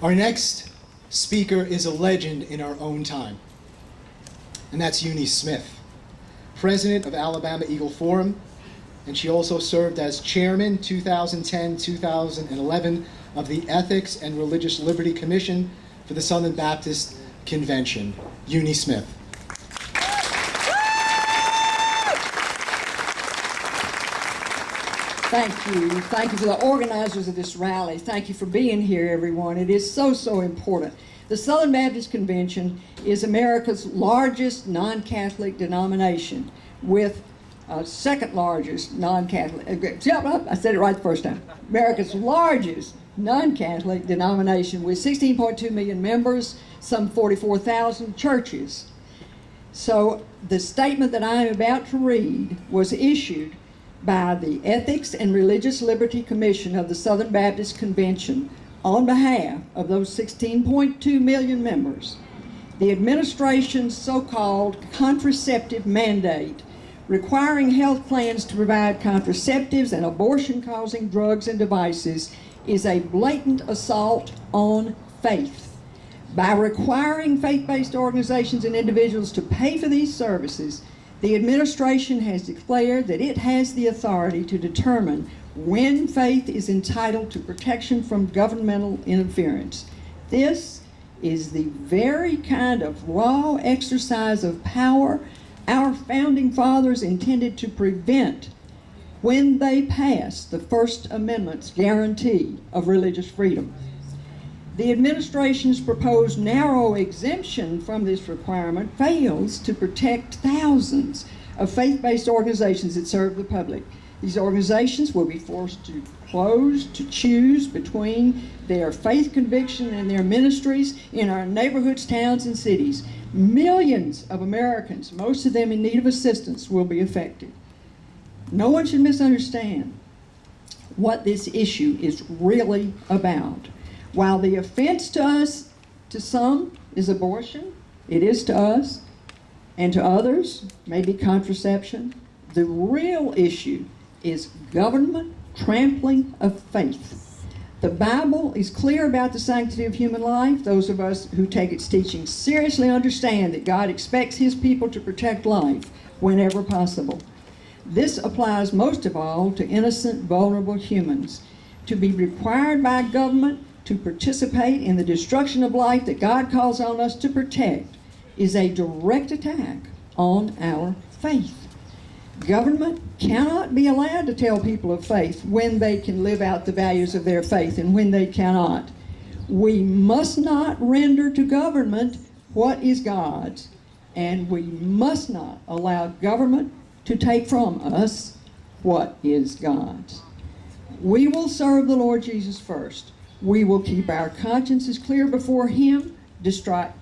Our next speaker is a legend in our own time, and that's Eunie Smith, president of Alabama Eagle Forum, and she also served as chairman 2010-2011 of the Ethics and Religious Liberty Commission for the Southern Baptist Convention. Eunie Smith. Thank you. Thank you to the organizers of this rally. Thank you for being here, everyone. It is so, so important. The Southern Baptist Convention is America's largest non-Catholic denomination, with second largest non-Catholic, I said it right the first time, America's largest non-Catholic denomination with 16.2 million members, some 44,000 churches. So the statement that I am about to read was issued by the Ethics and Religious Liberty Commission of the Southern Baptist Convention on behalf of those 16.2 million members. The administration's so-called contraceptive mandate requiring health plans to provide contraceptives and abortion-causing drugs and devices is a blatant assault on faith. By requiring faith-based organizations and individuals to pay for these services, the administration has declared that it has the authority to determine when faith is entitled to protection from governmental interference. This is the very kind of raw exercise of power our founding fathers intended to prevent when they passed the First Amendment's guarantee of religious freedom. The administration's proposed narrow exemption from this requirement fails to protect thousands of faith-based organizations that serve the public. These organizations will be forced to close, to choose between their faith conviction and their ministries in our neighborhoods, towns, and cities. Millions of Americans, most of them in need of assistance, will be affected. No one should misunderstand what this issue is really about. While the offense to us, to some, is abortion, it is to us, and to others, maybe contraception, the real issue is government trampling of faith. The Bible is clear about the sanctity of human life. Those of us who take its teaching seriously understand that God expects His people to protect life whenever possible. This applies most of all to innocent, vulnerable humans. To be required by government to participate in the destruction of life that God calls on us to protect is a direct attack on our faith. Government cannot be allowed to tell people of faith when they can live out the values of their faith and when they cannot. We must not render to government what is God's, and we must not allow government to take from us what is God's. We will serve the Lord Jesus first. We will keep our consciences clear before Him despite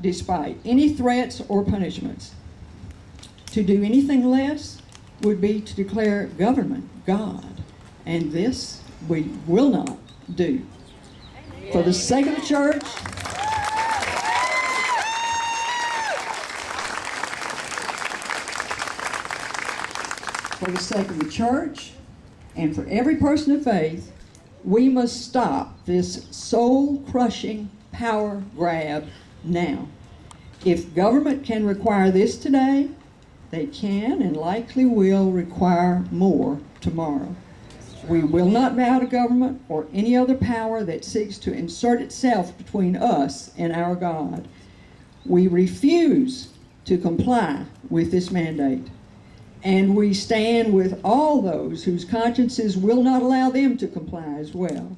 any threats or punishments. To do anything less would be to declare government God, and this we will not do. For the sake of the church, for the sake of the church, and for every person of faith, we must stop this soul-crushing power grab now. If government can require this today, they can and likely will require more tomorrow. We will not bow to government or any other power that seeks to insert itself between us and our God. We refuse to comply with this mandate, and we stand with all those whose consciences will not allow them to comply as well.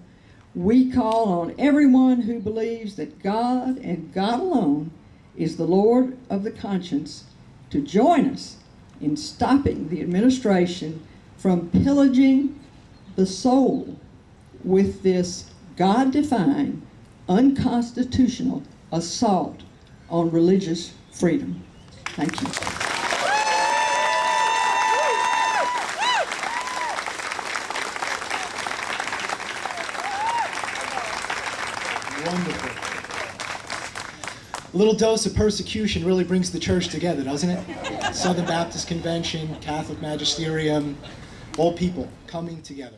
We call on everyone who believes that God and God alone is the Lord of the conscience to join us in stopping the administration from pillaging the soul with this God-defying, unconstitutional assault on religious freedom. Thank you. Wonderful. A little dose of persecution really brings the church together, doesn't it? Southern Baptist Convention, Catholic Magisterium, all people coming together.